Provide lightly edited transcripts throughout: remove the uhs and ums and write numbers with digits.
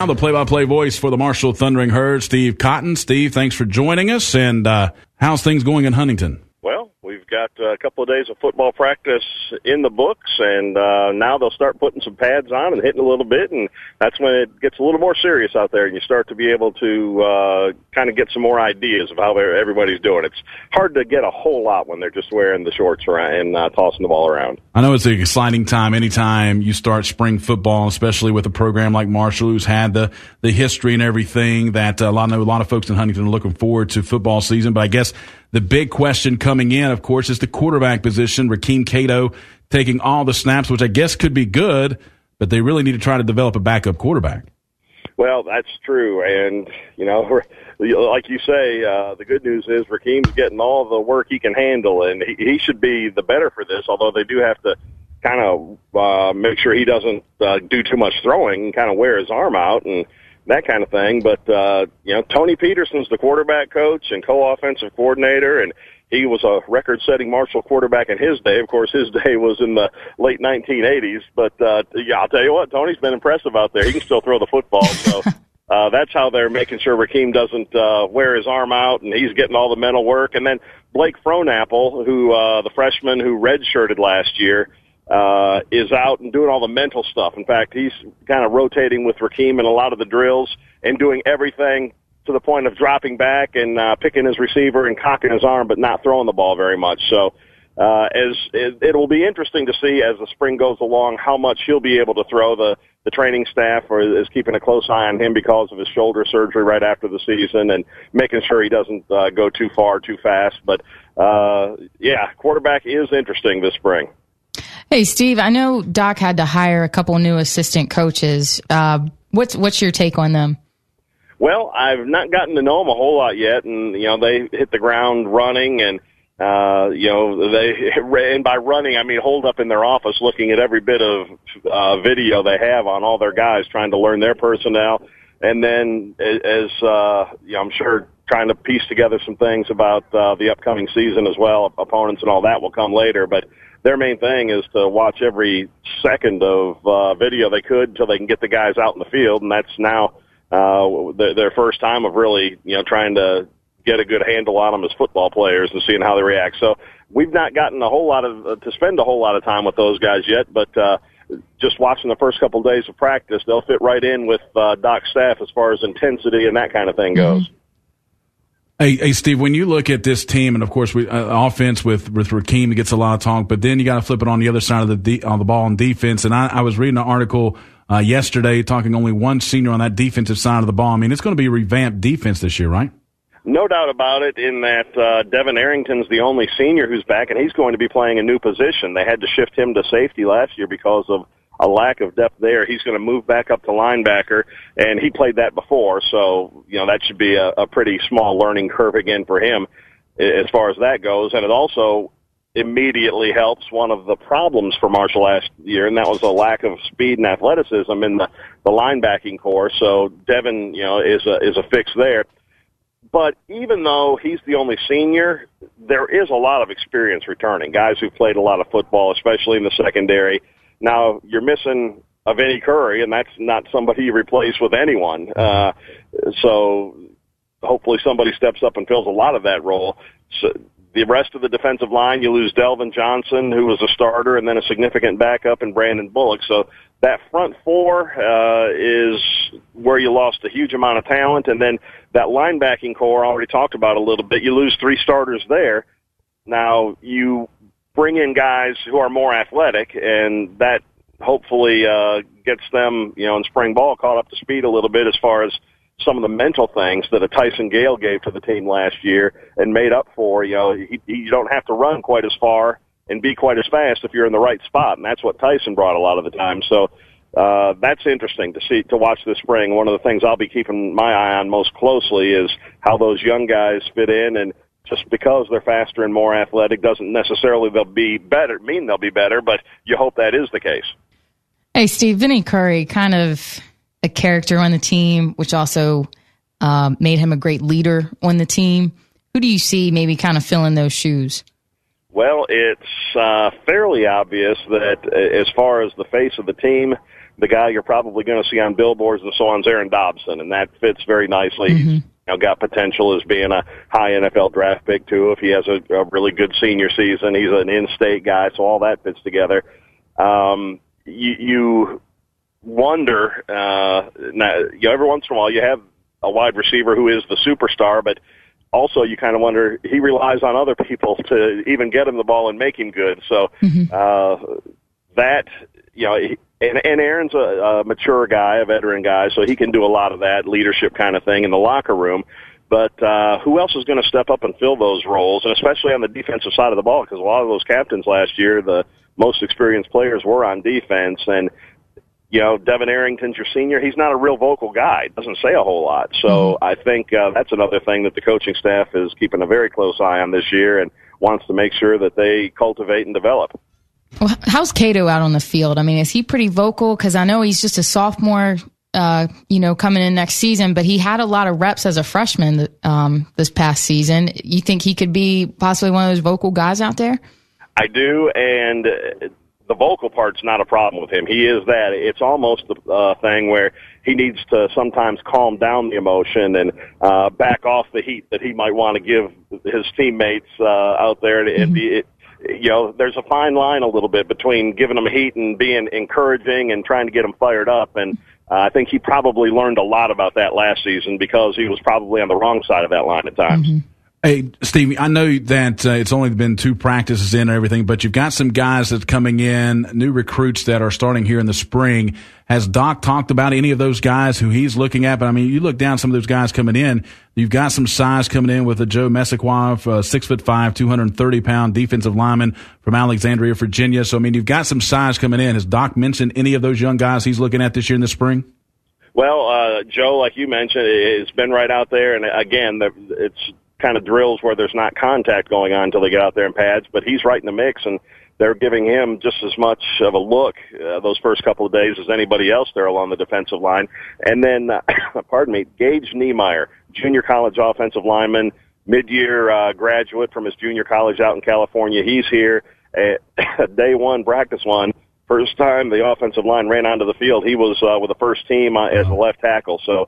Now the play-by-play voice for the Marshall Thundering Herd, Steve Cotton. Steve, thanks for joining us. And how's things going in Huntington? Well, we've got a couple of days of football practice in the books, and now they'll start putting some pads on and hitting a little bit, and that's when it gets a little more serious out there, and you start to be able to kind of get some more ideas of how everybody's doing. It's hard to get a whole lot when they're just wearing the shorts around and tossing the ball around. I know it's an exciting time anytime you start spring football, especially with a program like Marshall, who's had the history and everything that a lot of folks in Huntington are looking forward to football season. But I guess the big question coming in, of course, is the quarterback position. Rakeem Cato taking all the snaps, which I guess could be good, but they really need to try to develop a backup quarterback. Well, that's true. And, you know, like you say, the good news is Rakeem's getting all the work he can handle, and he should be the better for this, although they do have to kind of make sure he doesn't do too much throwing and kind of wear his arm out and that kind of thing. But, you know, Tony Peterson's the quarterback coach and co-offensive coordinator, and he was a record-setting Marshall quarterback in his day. Of course, his day was in the late 1980s. But, yeah, I'll tell you what, Tony's been impressive out there. He can still throw the football. So that's how they're making sure Rakeem doesn't wear his arm out, and he's getting all the mental work. And then Blake Frohnapple, who the freshman who redshirted last year, is out and doing all the mental stuff. In fact, he's kind of rotating with Rakeem in a lot of the drills and doing everything to the point of dropping back and picking his receiver and cocking his arm, but not throwing the ball very much. So it will be interesting to see as the spring goes along how much he'll be able to throw. The training staff is keeping a close eye on him because of his shoulder surgery right after the season and making sure he doesn't go too far too fast. But, yeah, quarterback is interesting this spring. Hey, Steve, I know Doc had to hire a couple new assistant coaches. What's your take on them? Well, I've not gotten to know them a whole lot yet, and, you know, they hit the ground running, and, you know, and by running, I mean hold up in their office looking at every bit of video they have on all their guys, trying to learn their personnel, and then as you know, I'm sure trying to piece together some things about the upcoming season as well. Opponents and all that will come later, but their main thing is to watch every second of video they could until they can get the guys out in the field, and that's now their first time of really, you know, trying to get a good handle on them as football players and seeing how they react. So we've not gotten a whole lot of to spend a whole lot of time with those guys yet, but just watching the first couple of days of practice, they'll fit right in with Doc's staff as far as intensity and that kind of thing goes. Mm-hmm. Hey, Steve, when you look at this team, and of course, offense with Rakeem, it gets a lot of talk, but then you got to flip it on the other side of the ball on defense. And I was reading an article yesterday talking only one senior on that defensive side of the ball. I mean, it's going to be a revamped defense this year, right? No doubt about it, in that Devin Arrington's the only senior who's back, and he's going to be playing a new position. They had to shift him to safety last year because of a lack of depth there. He's going to move back up to linebacker, and he played that before, so, you know, that should be a pretty small learning curve again for him as far as that goes. And it also immediately helps one of the problems for Marshall last year, and that was a lack of speed and athleticism in the linebacking core. So Devin, you know, is a fix there. But even though he's the only senior, there is a lot of experience returning, guys who've played a lot of football, especially in the secondary. Now, you're missing a Vinnie Curry, and that's not somebody you replace with anyone. So hopefully somebody steps up and fills a lot of that role. So the rest of the defensive line, you lose Delvin Johnson, who was a starter, and then a significant backup in Brandon Bullock. So that front four is where you lost a huge amount of talent. And then that linebacking core, I already talked about a little bit, you lose three starters there. Now, you bring in guys who are more athletic, and that hopefully gets them, you know, in spring ball caught up to speed a little bit as far as some of the mental things that a Tyson Gale gave to the team last year and made up for. You know, you don't have to run quite as far and be quite as fast if you're in the right spot, and that's what Tyson brought a lot of the time. So that's interesting to watch this spring. One of the things I'll be keeping my eye on most closely is how those young guys fit in, and just because they're faster and more athletic doesn't necessarily they'll be better, but you hope that is the case. Hey, Steve, Vinnie Curry, kind of a character on the team, which also made him a great leader on the team. Who do you see maybe kind of filling those shoes? Well, it's fairly obvious that as far as the face of the team, the guy you're probably going to see on billboards and so on is Aaron Dobson, and that fits very nicely. Mm-hmm. He's got potential as being a high NFL draft pick, too, if he has a really good senior season. He's an in-state guy, so all that fits together. You wonder, every once in a while you have a wide receiver who is the superstar, but also you kind of wonder, he relies on other people to even get him the ball and make him good. So and Aaron's a mature guy, a veteran guy, so he can do a lot of that leadership kind of thing in the locker room. But who else is going to step up and fill those roles, and especially on the defensive side of the ball, because a lot of those captains last year, the most experienced players were on defense, and Devin Arrington's your senior. He's not a real vocal guy. Doesn't say a whole lot. So I think that's another thing that the coaching staff is keeping a very close eye on this year and wants to make sure that they cultivate and develop. Well, how's Cato out on the field? I mean, is he pretty vocal? Because I know he's just a sophomore, coming in next season, but he had a lot of reps as a freshman this past season. You think he could be possibly one of those vocal guys out there? I do, and the vocal part's not a problem with him. He is that. It's almost the thing where he needs to sometimes calm down the emotion and back off the heat that he might want to give his teammates out there. There's a fine line a little bit between giving them heat and being encouraging and trying to get them fired up. And I think he probably learned a lot about that last season because he was probably on the wrong side of that line at times. Mm-hmm. Hey, Steve, I know that it's only been 2 practices in and everything, but you've got some guys that's coming in, new recruits that are starting here in the spring. Has Doc talked about any of those guys who he's looking at? But, I mean, you look down some of those guys coming in, you've got some size coming in with a Joe Messiquoff, 6'5", 230-pound defensive lineman from Alexandria, Virginia. So, I mean, you've got some size coming in. Has Doc mentioned any of those young guys he's looking at this year in the spring? Well, Joe, like you mentioned, has been right out there. And, again, it's kind of drills where there's not contact going on until they get out there in pads, but he's right in the mix, and they're giving him just as much of a look those first couple of days as anybody else there along the defensive line. And then, Gage Niemeyer, junior college offensive lineman, mid-year graduate from his junior college out in California. He's here at day one, practice one. First time the offensive line ran onto the field, he was with the first team as a left tackle. So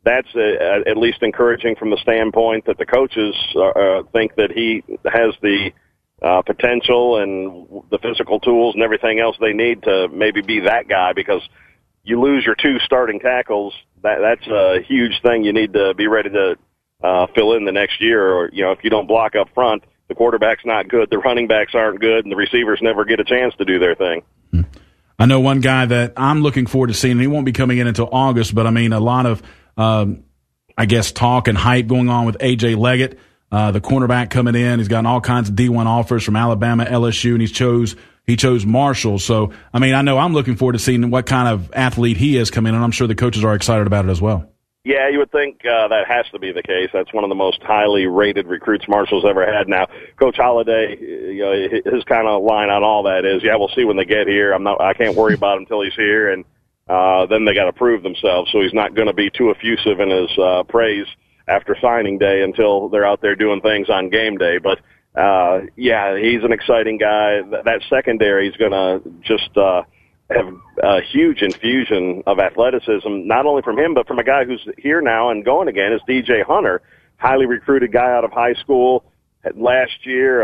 that's at least encouraging from the standpoint that the coaches think that he has the potential and the physical tools and everything else they need to maybe be that guy, because you lose your 2 starting tackles. That's a huge thing you need to be ready to fill in the next year. Or, if you don't block up front, the quarterback's not good, the running backs aren't good, and the receivers never get a chance to do their thing. I know one guy that I'm looking forward to seeing, and he won't be coming in until August, but I mean, a lot of talk and hype going on with A.J. Leggett, the cornerback coming in. He's gotten all kinds of D1 offers from Alabama, LSU, and he chose Marshall. So, I mean, I know I'm looking forward to seeing what kind of athlete he is coming in, and I'm sure the coaches are excited about it as well. Yeah, you would think that has to be the case. That's one of the most highly rated recruits Marshall's ever had. Now, Coach Holliday, his kind of line on all that is, we'll see when they get here. I can't worry about him until he's here, and then they got to prove themselves. So he's not going to be too effusive in his praise after signing day until they're out there doing things on game day. But he's an exciting guy. That secondary is going to just have a huge infusion of athleticism, not only from him, but from a guy who's here now and going again, is DJ Hunter, highly recruited guy out of high school. Last year,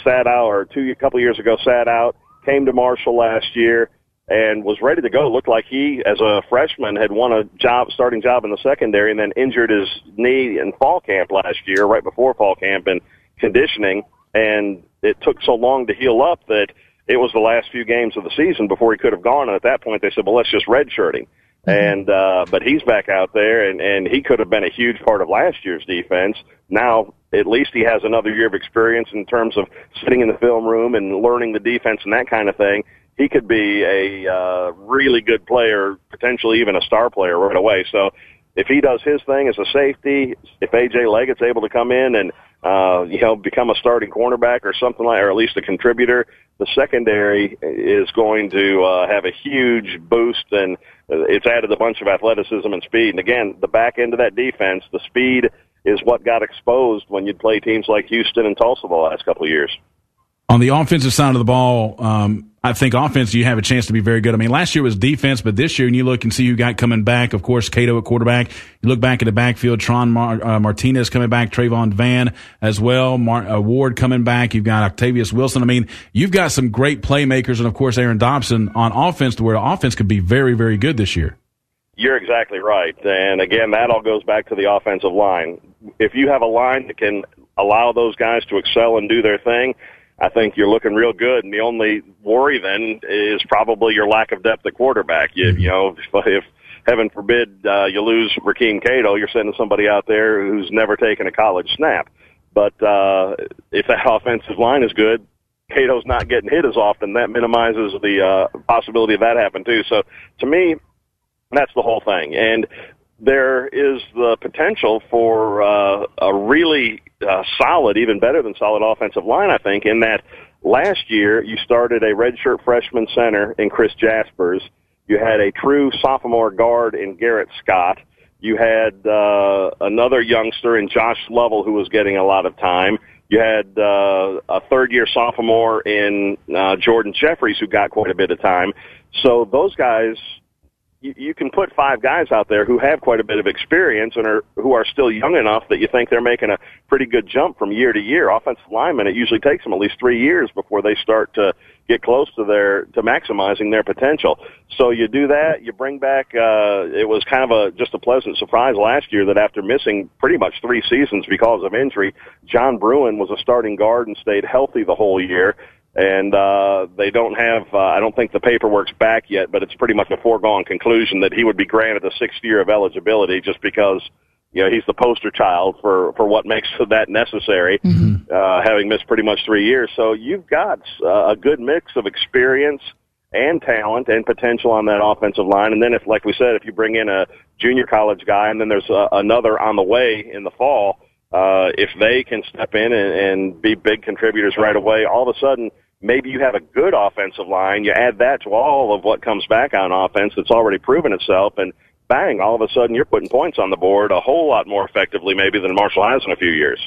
sat out, or a couple years ago, sat out, came to Marshall last year, and was ready to go. Looked like he, as a freshman, had won a starting job in the secondary, and then injured his knee in fall camp last year, right before fall camp, in conditioning. And it took so long to heal up that it was the last few games of the season before he could have gone. And at that point, they said, well, let's just redshirt him. And but he's back out there, and he could have been a huge part of last year's defense. Now, at least he has another year of experience in terms of sitting in the film room and learning the defense and that kind of thing. He could be a really good player, potentially even a star player right away. So if he does his thing as a safety, if A.J. Leggett's able to come in and become a starting cornerback or something like, or at least a contributor, the secondary is going to have a huge boost, and it's added a bunch of athleticism and speed. And again, the back end of that defense, the speed is what got exposed when you'd play teams like Houston and Tulsa the last couple of years. On the offensive side of the ball, I think offense, you have a chance to be very good. I mean, last year was defense, but this year, and you look and see who got coming back. Of course, Cato at quarterback. You look back at the backfield, Tron Martinez coming back, Trayvon Van as well, Ward coming back. You've got Octavius Wilson. I mean, you've got some great playmakers, and of course, Aaron Dobson on offense, to where the offense could be very, very good this year. You're exactly right. And again, that all goes back to the offensive line. If you have a line that can allow those guys to excel and do their thing, I think you're looking real good. And the only worry then is probably your lack of depth at quarterback. You know, if heaven forbid you lose Rakeem Cato, you're sending somebody out there who's never taken a college snap. But if that offensive line is good, Cato's not getting hit as often. That minimizes the possibility of that happening too. So to me, that's the whole thing. And there is the potential for a really solid, even better than solid offensive line, I think, in that last year you started a redshirt freshman center in Chris Jaspers. You had a true sophomore guard in Garrett Scott. You had another youngster in Josh Lovell who was getting a lot of time. You had a third-year sophomore in Jordan Jeffries who got quite a bit of time. So those guys, you can put 5 guys out there who have quite a bit of experience and who are still young enough that you think they're making a pretty good jump from year to year. Offensive linemen, it usually takes them at least 3 years before they start to get close to maximizing their potential. So you do that, you bring back, it was kind of just a pleasant surprise last year that after missing pretty much 3 seasons because of injury, John Bruin was a starting guard and stayed healthy the whole year. And they don't have, I don't think the paperwork's back yet, but it's pretty much a foregone conclusion that he would be granted a 6th year of eligibility just because, you know, he's the poster child for what makes that necessary, having missed pretty much 3 years. So you've got a good mix of experience and talent and potential on that offensive line. And then if, like we said, if you bring in a junior college guy and then there's another on the way in the fall, if they can step in and be big contributors right away, all of a sudden, maybe you have a good offensive line. You add that to all of what comes back on offense that's already proven itself, and bang, all of a sudden you're putting points on the board a whole lot more effectively maybe than Marshall has in a few years.